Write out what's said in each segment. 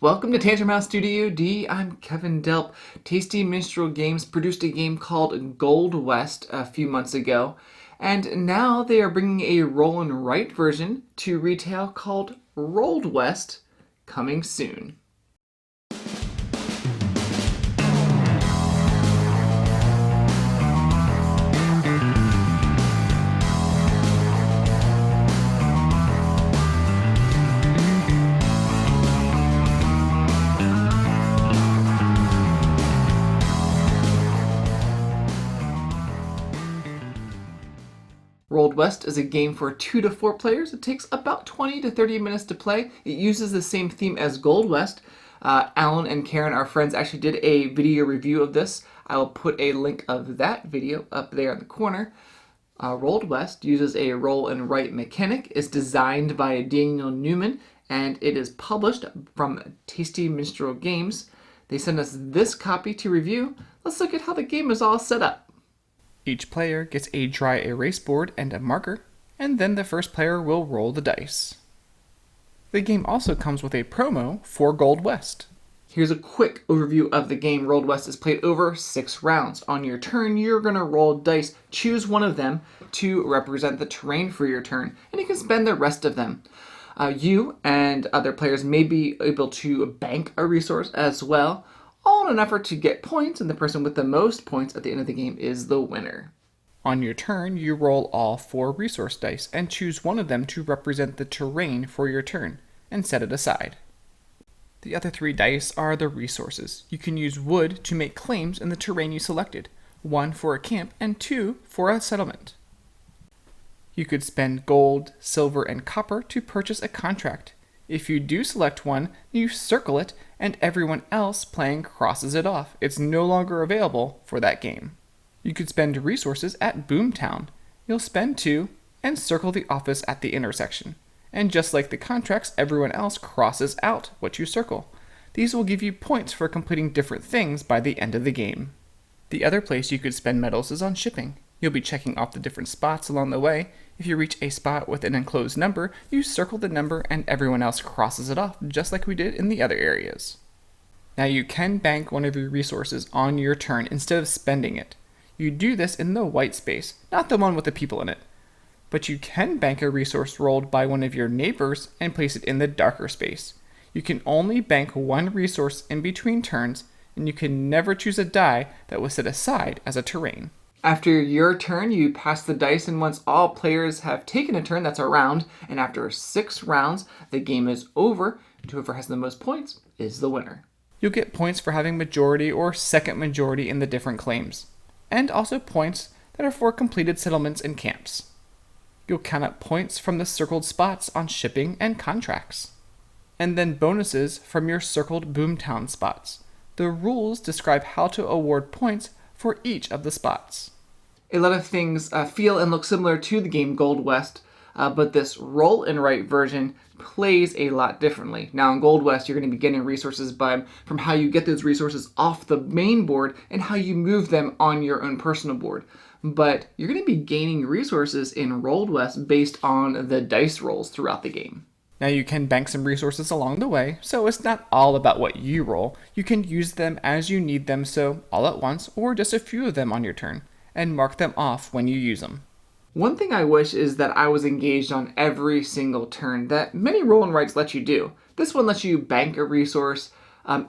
Welcome to Tantrum House Studio D. I'm Kevin Delp. Tasty Minstrel Games produced a game called Gold West a few months ago, and now they are bringing a roll and write version to retail called Rolled West, coming soon. Rolled West is a game for 2 to 4 players. It takes about 20 to 30 minutes to play. It uses the same theme as Gold West. Alan and Karen, our friends, actually did a video review of this. I will put a link of that video up there in the corner. Rolled West uses a roll and write mechanic. It's designed by Daniel Newman, and it is published from Tasty Minstrel Games. They sent us this copy to review. Let's look at how the game is all set up. Each player gets a dry erase board and a marker, and then the first player will roll the dice. The game also comes with a promo for Gold West. Here's a quick overview of the game. Rolled West is played over 6 rounds. On your turn, you're going to roll dice. Choose one of them to represent the terrain for your turn, and you can spend the rest of them. You and other players may be able to bank a resource as well, all in an effort to get points, and the person with the most points at the end of the game is the winner. On your turn, you roll all 4 resource dice and choose one of them to represent the terrain for your turn, and set it aside. The other 3 dice are the resources. You can use wood to make claims in the terrain you selected, 1 for a camp and 2 for a settlement. You could spend gold, silver, and copper to purchase a contract. If you do select one, you circle it, and everyone else playing crosses it off. It's no longer available for that game. You could spend resources at Boomtown. You'll spend 2 and circle the office at the intersection. And just like the contracts, everyone else crosses out what you circle. These will give you points for completing different things by the end of the game. The other place you could spend medals is on shipping. You'll be checking off the different spots along the way. If you reach a spot with an enclosed number, you circle the number and everyone else crosses it off, just like we did in the other areas. Now you can bank one of your resources on your turn instead of spending it. You do this in the white space, not the one with the people in it. But you can bank a resource rolled by one of your neighbors and place it in the darker space. You can only bank one resource in between turns, and you can never choose a die that was set aside as a terrain. After your turn, you pass the dice, and once all players have taken a turn, that's a round, and after 6 rounds, the game is over, and whoever has the most points is the winner. You'll get points for having majority or second majority in the different claims, and also points that are for completed settlements and camps. You'll count up points from the circled spots on shipping and contracts, and then bonuses from your circled Boomtown spots. The rules describe how to award points for each of the spots. A lot of things feel and look similar to the game Gold West, but this roll and write version plays a lot differently. Now in Gold West, you're going to be getting resources from how you get those resources off the main board and how you move them on your own personal board. But you're going to be gaining resources in Rolled West based on the dice rolls throughout the game. Now you can bank some resources along the way, so it's not all about what you roll. You can use them as you need them, so all at once, or just a few of them on your turn, and mark them off when you use them. One thing I wish is that I was engaged on every single turn that many roll and writes let you do. This one lets you bank a resource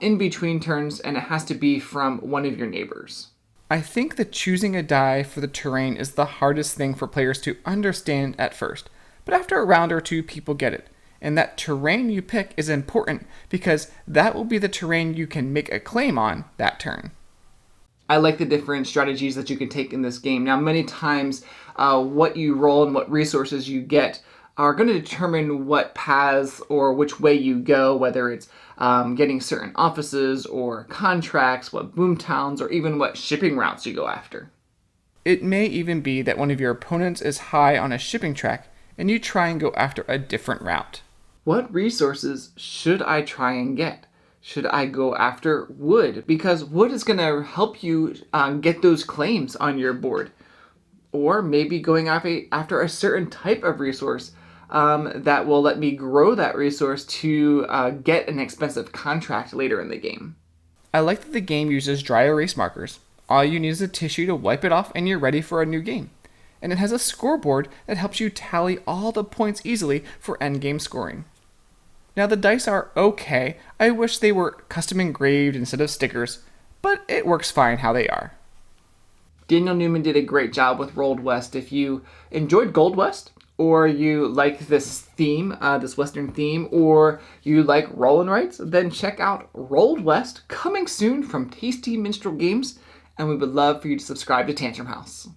in between turns, and it has to be from one of your neighbors. I think that choosing a die for the terrain is the hardest thing for players to understand at first, but after a round or 2, people get it. And that terrain you pick is important because that will be the terrain you can make a claim on that turn. I like the different strategies that you can take in this game. Now, many times what you roll and what resources you get are going to determine what paths or which way you go, whether it's getting certain offices or contracts, what boomtowns, or even what shipping routes you go after. It may even be that one of your opponents is high on a shipping track and you try and go after a different route. What resources should I try and get? Should I go after wood? Because wood is going to help you get those claims on your board. Or maybe going after a certain type of resource that will let me grow that resource to get an expensive contract later in the game. I like that the game uses dry erase markers. All you need is a tissue to wipe it off and you're ready for a new game. And it has a scoreboard that helps you tally all the points easily for endgame scoring. Now the dice are okay. I wish they were custom engraved instead of stickers, but it works fine how they are. Daniel Newman did a great job with Rolled West. If you enjoyed Gold West, or you like this theme, this Western theme, or you like roll and writes, then check out Rolled West, coming soon from Tasty Minstrel Games, and we would love for you to subscribe to Tantrum House.